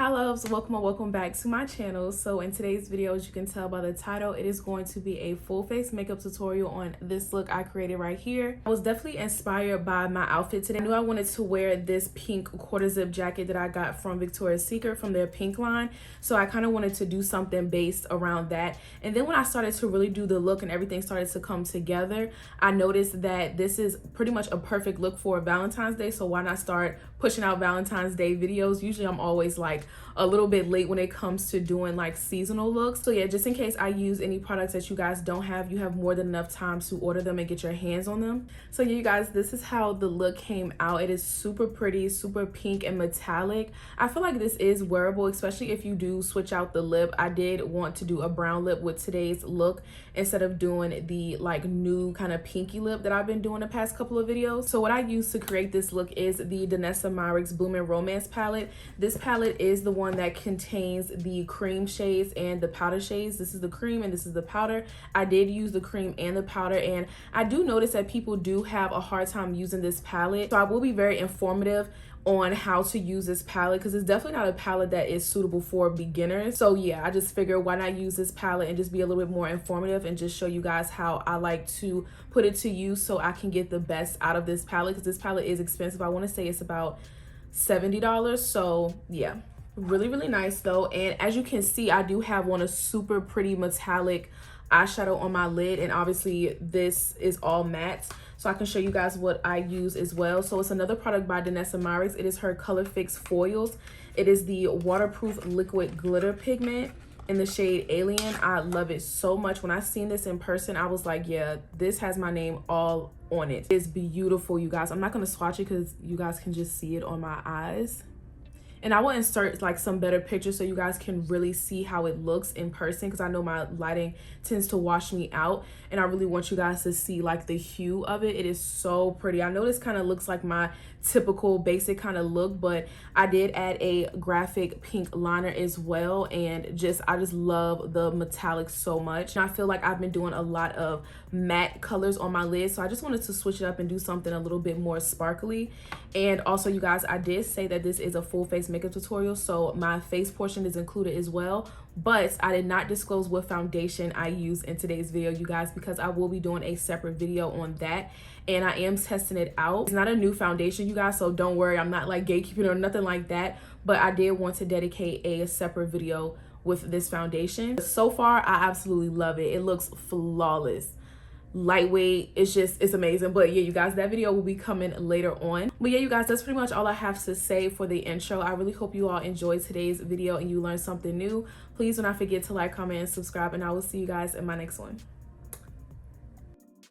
Hi loves, welcome or welcome back to my channel. So in today's video, as you can tell by the title, it is going to be a full face makeup tutorial on this look I created right here. I was definitely inspired by my outfit today. I knew I wanted to wear this pink quarter zip jacket that I got from Victoria's Secret from their pink line. So I kind of wanted to do something based around that. And then when I started to really do the look and everything started to come together, I noticed that this is pretty much a perfect look for Valentine's Day. So why not start pushing out Valentine's Day videos? Usually I'm always like a little bit late when it comes to doing like seasonal looks. So yeah, just in case I use any products that you guys don't have, you have more than enough time to order them and get your hands on them. So yeah, you guys, this is how the look came out. It is super pretty, super pink and metallic. I feel like this is wearable, especially if you do switch out the lip. I did want to do a brown lip with today's look instead of doing the like new kind of pinky lip that I've been doing the past couple of videos. So what I used to create this look is the Danessa Myricks Blooming Romance palette. This palette is the one that contains the cream shades and the powder shades. This is the cream and this is the powder. I did use the cream and the powder, and I do notice that people do have a hard time using this palette. So I will be very informative on how to use this palette because it's definitely not a palette that is suitable for beginners. So yeah, I just figured why not use this palette and just be a little bit more informative and just show you guys how I like to put it to use so I can get the best out of this palette, because this palette is expensive. I want to say it's about $70. So yeah, really nice though. And as you can see, I do have on a super pretty metallic eyeshadow on my lid, and obviously this is all matte, so I can show you guys what I use as well. So it's another product by Danessa Myricks. It is her Color Fix Foils. It is the waterproof liquid glitter pigment in the shade Alien. I love it so much. When I seen this in person, I was like, yeah, this has my name all on it. It's beautiful, you guys. I'm not going to swatch it because you guys can just see it on my eyes. And I will insert like some better pictures so you guys can really see how it looks in person, because I know my lighting tends to wash me out, and I really want you guys to see like the hue of it. It is so pretty. I know this kind of looks like my typical basic kind of look, but I did add a graphic pink liner as well, and I just love the metallic so much. And I feel like I've been doing a lot of matte colors on my lid, so I just wanted to switch it up and do something a little bit more sparkly. And also, you guys, I did say that this is a full face makeup tutorial, so my face portion is included as well, but I did not disclose what foundation I use in today's video, you guys, because I will be doing a separate video on that, and I am testing it out. It's not a new foundation, you guys, so don't worry, I'm not like gatekeeping or nothing like that, but I did want to dedicate a separate video with this foundation. So far, I absolutely love it. It looks flawless, lightweight. It's amazing. But yeah, you guys, that video will be coming later on. But yeah, you guys, that's pretty much all I have to say for the intro. I really hope you all enjoyed today's video and you learned something new. Please do not forget to like, comment, and subscribe, and I will see you guys in my next one.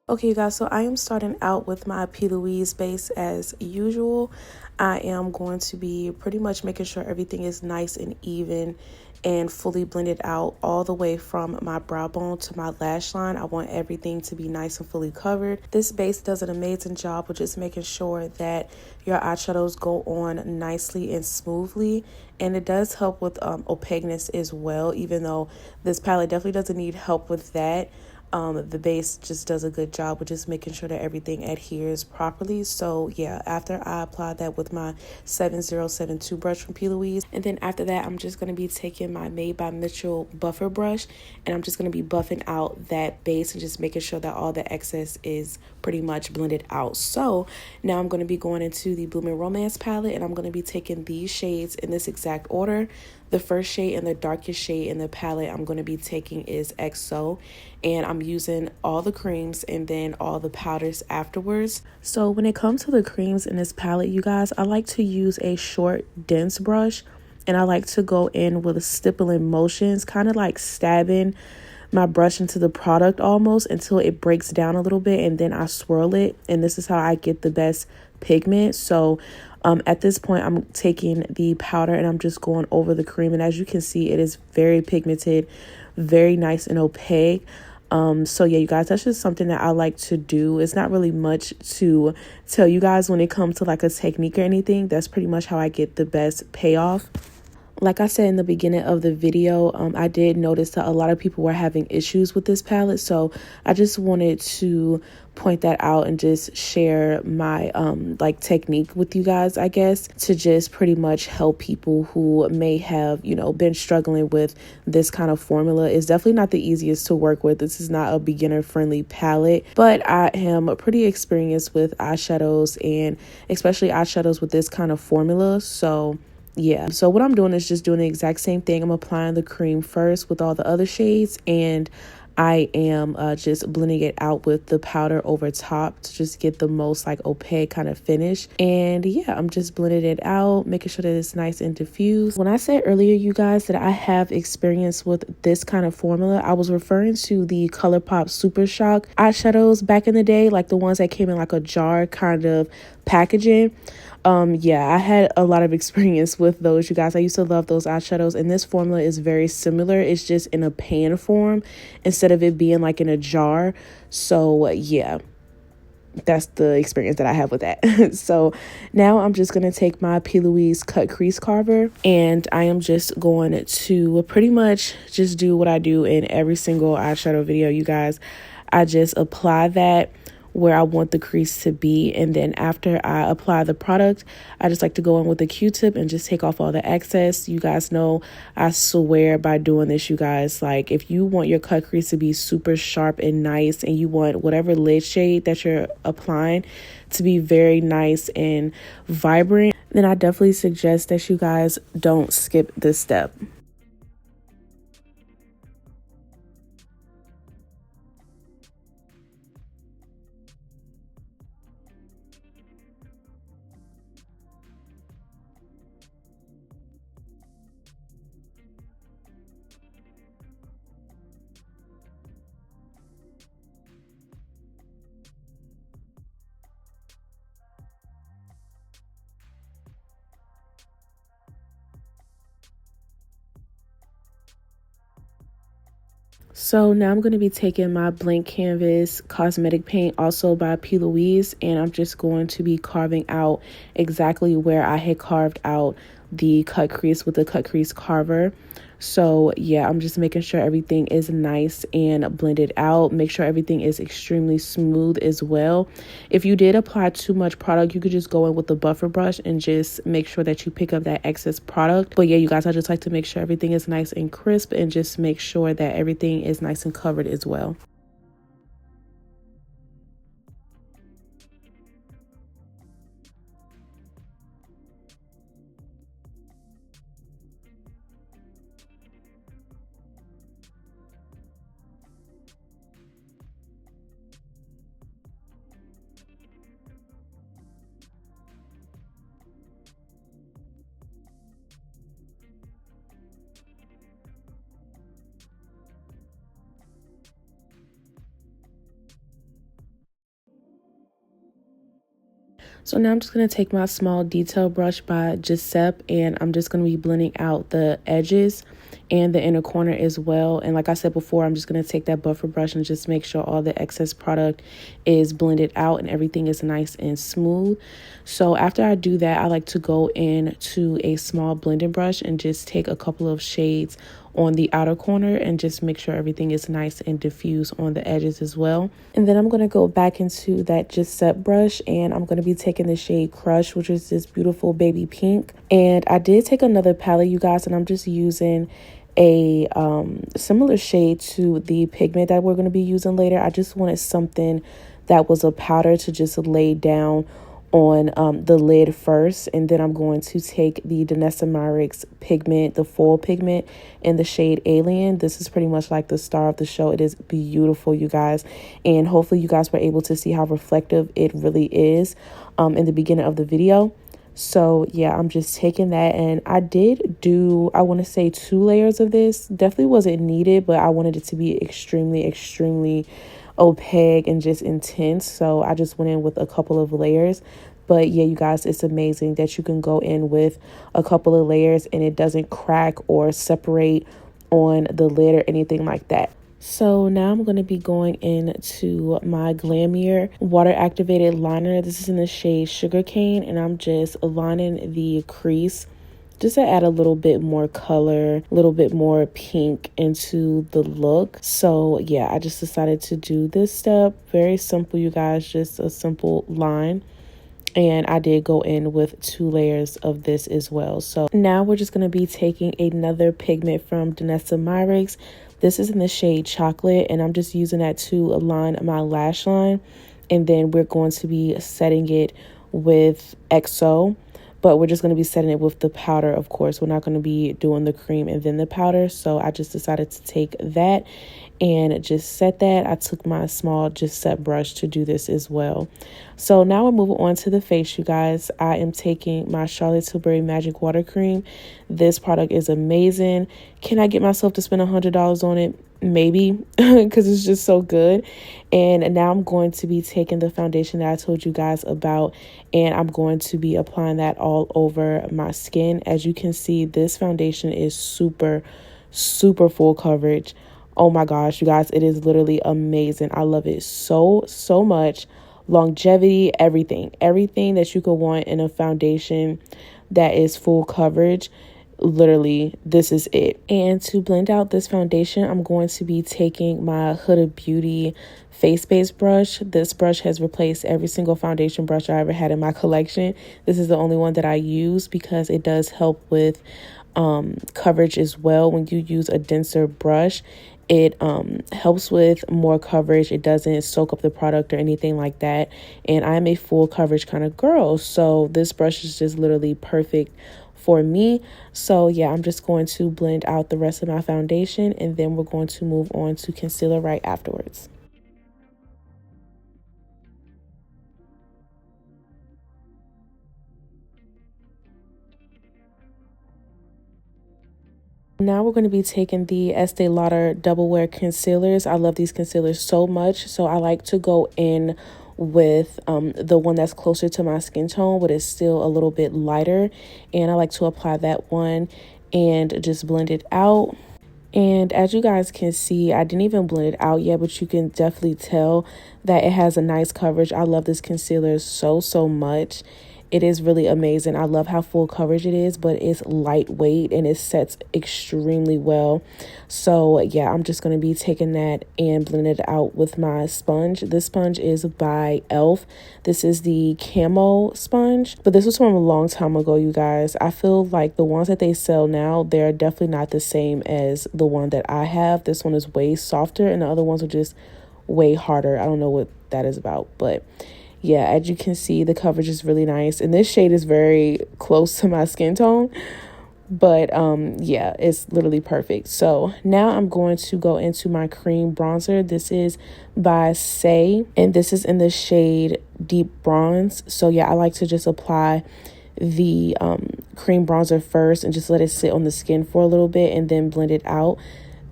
Okay, you guys, so I am starting out with my P. Louise base as usual. I am going to be pretty much making sure everything is nice and even and fully blended out all the way from my brow bone to my lash line. I want everything to be nice and fully covered. This base does an amazing job with just making sure that your eyeshadows go on nicely and smoothly, and it does help with opaqueness as well, even though this palette definitely doesn't need help with that. The base just does a good job with just making sure that everything adheres properly. So yeah, after I apply that with my 7072 brush from P. Louise, and then after that, I'm just going to be taking my Made by Mitchell buffer brush, and I'm just going to be buffing out that base and just making sure that all the excess is pretty much blended out. So now I'm going to be going into the Blooming Romance palette, and I'm going to be taking these shades in this exact order. The first shade and the darkest shade in the palette I'm going to be taking is XO, and I'm using all the creams and then all the powders afterwards. So when it comes to the creams in this palette, you guys, I like to use a short, dense brush, and I like to go in with stippling motions, kind of like stabbing my brush into the product almost until it breaks down a little bit, and then I swirl it, and this is how I get the best pigment. So at this point, I'm taking the powder and I'm just going over the cream, and as you can see, it is very pigmented, very nice and opaque. So yeah, you guys, that's just something that I like to do. It's not really much to tell you guys when it comes to like a technique or anything. That's pretty much how I get the best payoff. Like I said in the beginning of the video, I did notice that a lot of people were having issues with this palette. So I just wanted to point that out and just share my like technique with you guys, I guess, to just pretty much help people who may have, you know, been struggling with this kind of formula. It's definitely not the easiest to work with. This is not a beginner friendly palette, but I am pretty experienced with eyeshadows, and especially eyeshadows with this kind of formula. So yeah, so what I'm doing is just doing the exact same thing. I'm applying the cream first with all the other shades, and I am just blending it out with the powder over top to just get the most like opaque kind of finish. And yeah, I'm just blending it out, making sure that it's nice and diffused. When I said earlier, you guys, that I have experience with this kind of formula, I was referring to the ColourPop Super Shock eyeshadows back in the day, like the ones that came in like a jar kind of packaging. Yeah, I had a lot of experience with those, you guys. I used to love those eyeshadows, and this formula is very similar. It's just in a pan form instead of it being like in a jar. So yeah, that's the experience that I have with that. So now I'm just going to take my P. Louise cut crease carver, and I am just going to pretty much just do what I do in every single eyeshadow video, you guys. I just apply that where I want the crease to be, and then after I apply the product, I just like to go in with a Q-tip and just take off all the excess. You guys know I swear by doing this, you guys, like if you want your cut crease to be super sharp and nice, and you want whatever lid shade that you're applying to be very nice and vibrant, then I definitely suggest that you guys don't skip this step. So now I'm going to be taking my blank canvas cosmetic paint, also by P. Louise, and I'm just going to be carving out exactly where I had carved out the cut crease with the cut crease carver. So yeah, I'm just making sure everything is nice and blended out. Make sure everything is extremely smooth as well. If you did apply too much product, you could just go in with the buffer brush and just make sure that you pick up that excess product. But yeah, you guys, I just like to make sure everything is nice and crisp, and just make sure that everything is nice and covered as well. So now I'm just going to take my small detail brush by Giuseppe, and I'm just going to be blending out the edges and the inner corner as well. And like I said before, I'm just going to take that buffer brush and just make sure all the excess product is blended out and everything is nice and smooth. So after I do that, I like to go in to a small blending brush and just take a couple of shades on the outer corner and just make sure everything is nice and diffused on the edges as well. And then I'm going to go back into that Giuseppe brush, and I'm going to be taking the shade Crush, which is this beautiful baby pink. And I did take another palette, you guys, and I'm just using a similar shade to the pigment that we're going to be using later. I just wanted something that was a powder to just lay down on the lid first, and then I'm going to take the Danessa Myricks pigment, the foil pigment, in the shade Alien. This is pretty much like the star of the show. It is beautiful, you guys, and hopefully you guys were able to see how reflective it really is in the beginning of the video. So yeah, I'm just taking that, and I did do, I want to say 2 layers of this. Definitely wasn't needed, but I wanted it to be extremely opaque and just intense, so I just went in with a couple of layers. But yeah, you guys, it's amazing that you can go in with a couple of layers and it doesn't crack or separate on the lid or anything like that. So now I'm going to be going into my Glamier water activated liner. This is in the shade Sugarcane, and I'm just lining the crease just to add a little bit more color, a little bit more pink into the look. So yeah, I just decided to do this step. Very simple, you guys, just a simple line. And I did go in with 2 layers of this as well. So now we're just going to be taking another pigment from Danessa Myricks. This is in the shade Chocolate, and I'm just using that to align my lash line. And then we're going to be setting it with XO, but we're just going to be setting it with the powder, of course. We're not going to be doing the cream and then the powder. So I just decided to take that and just set that. I took my small just set brush to do this as well. So now we're moving on to the face, you guys. I am taking my Charlotte Tilbury Magic Water Cream. This product is amazing. Can I get myself to spend $100 on it? Maybe, because it's just so good. And now I'm going to be taking the foundation that I told you guys about, and I'm going to be applying that all over my skin. As you can see, this foundation is super full coverage. Oh my gosh, you guys, it is literally amazing. I love it so much. Longevity, everything that you could want in a foundation that is full coverage. Literally, this is it. And to blend out this foundation, I'm going to be taking my Huda Beauty face base brush. This brush has replaced every single foundation brush I ever had in my collection. This is the only one that I use because it does help with coverage as well. When you use a denser brush, it helps with more coverage. It doesn't soak up the product or anything like that. And I'm a full coverage kind of girl, so this brush is just literally perfect for me. So yeah, I'm just going to blend out the rest of my foundation, and then we're going to move on to concealer right afterwards. Now we're going to be taking the Estee Lauder Double Wear concealers. I love these concealers so much, so I like to go in with the one that's closer to my skin tone, but it's still a little bit lighter. And I like to apply that one and just blend it out. And as you guys can see, I didn't even blend it out yet, but you can definitely tell that it has a nice coverage. I love this concealer so much. It is really amazing. I love how full coverage it is, but it's lightweight and it sets extremely well. So yeah, I'm just going to be taking that and blending it out with my sponge. This sponge is by e.l.f. This is the camo sponge, but this was from a long time ago, you guys. I feel like the ones that they sell now, they're definitely not the same as the one that I have. This one is way softer and the other ones are just way harder. I don't know what that is about, but yeah, as you can see, the coverage is really nice. And this shade is very close to my skin tone. But yeah, it's literally perfect. So now I'm going to go into my cream bronzer. This is by Say, and this is in the shade Deep Bronze. So yeah, I like to just apply the cream bronzer first and just let it sit on the skin for a little bit and then blend it out.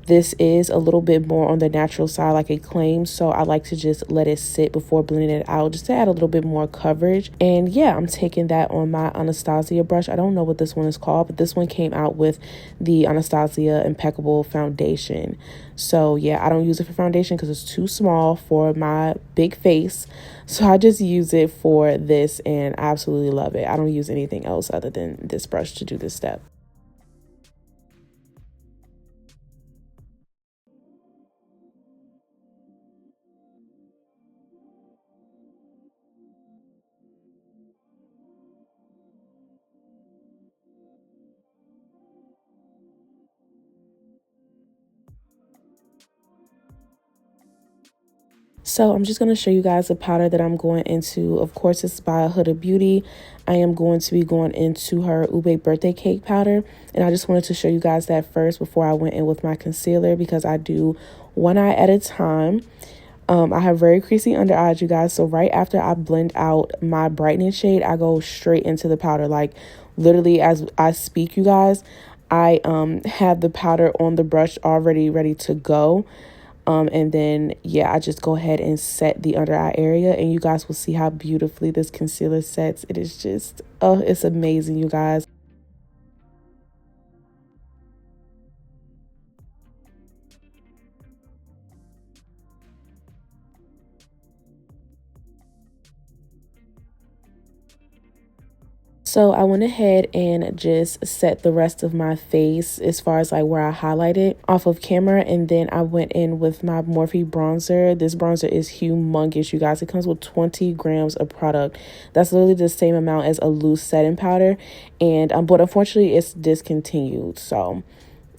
This is a little bit more on the natural side, like it claims, so I like to just let it sit before blending it out, just to add a little bit more coverage. And yeah, I'm taking that on my Anastasia brush. I don't know what this one is called, but this one came out with the Anastasia Impeccable Foundation. So yeah, I don't use it for foundation because it's too small for my big face. So I just use it for this and I absolutely love it. I don't use anything else other than this brush to do this step. So I'm just going to show you guys the powder that I'm going into. Of course, it's by Huda Beauty. I am going to be going into her Ube birthday cake powder. And I just wanted to show you guys that first before I went in with my concealer, because I do one eye at a time. I have very creasy under eyes, you guys. So right after I blend out my brightening shade, I go straight into the powder. Like literally as I speak, you guys, I have the powder on the brush already ready to go. And then, yeah, I just go ahead and set the under eye area, and you guys will see how beautifully this concealer sets. It is just, oh, it's amazing, you guys. So I went ahead and just set the rest of my face as far as like where I highlighted off of camera. And then I went in with my Morphe bronzer. This bronzer is humongous, you guys. It comes with 20 grams of product. That's literally the same amount as a loose setting powder. And but unfortunately it's discontinued. So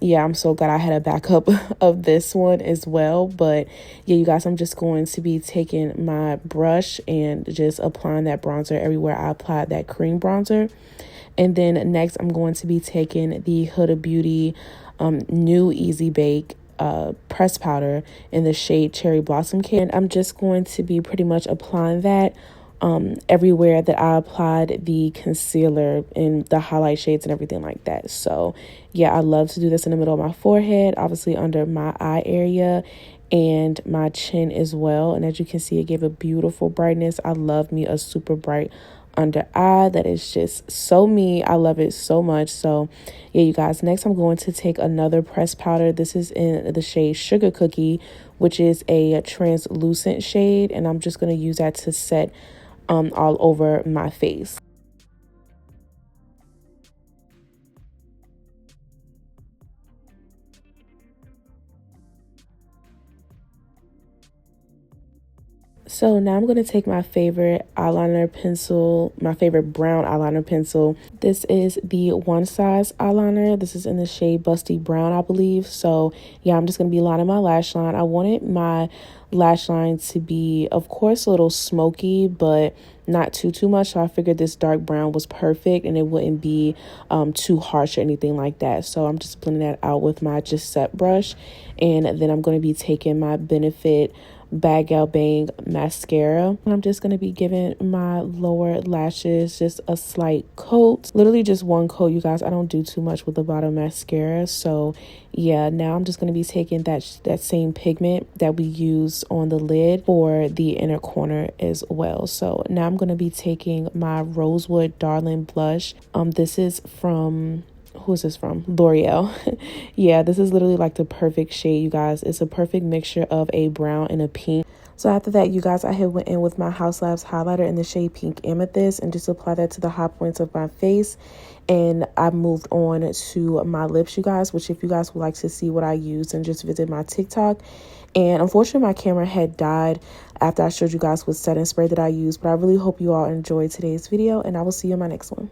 yeah, I'm so glad I had a backup of this one as well. But yeah, you guys, I'm just going to be taking my brush and just applying that bronzer everywhere I applied that cream bronzer. And then next, I'm going to be taking the Huda Beauty new Easy Bake press powder in the shade Cherry Blossom Cake. And I'm just going to be pretty much applying that everywhere that I applied the concealer and the highlight shades and everything like that. So yeah, I love to do this in the middle of my forehead, obviously under my eye area and my chin as well. And as you can see, it gave a beautiful brightness. I love me a super bright under eye. That is just so me. I love it so much. So yeah, you guys, next I'm going to take another pressed powder. This is in the shade Sugar Cookie, which is a translucent shade, and I'm just going to use that to set all over my face. So now I'm going to take my favorite eyeliner pencil, my favorite brown eyeliner pencil. This is the One Size eyeliner. This is in the shade Busty Brown, I believe. So yeah, I'm just going to be lining my lash line. I wanted my lash line to be, of course, a little smoky, but not too much. So I figured this dark brown was perfect and it wouldn't be too harsh or anything like that. So I'm just blending that out with my Just Set brush. And then I'm going to be taking my Benefit Bag Out Bang mascara. I'm just going to be giving my lower lashes just a slight coat, literally just one coat, you guys. I don't do too much with the bottom mascara. So yeah, now I'm just going to be taking that same pigment that we used on the lid for the inner corner as well. So now I'm going to be taking my Rosewood Darling blush. This is from, who is this from? L'Oreal. Yeah, this is literally like the perfect shade, you guys. It's a perfect mixture of a brown and a pink. So after that, you guys, I had went in with my House Labs highlighter in the shade Pink Amethyst and just apply that to the high points of my face. And I moved on to my lips, you guys, which if you guys would like to see what I used, and just visit my TikTok. And unfortunately, my camera had died after I showed you guys what setting spray that I used. But I really hope you all enjoyed today's video, and I will see you in my next one.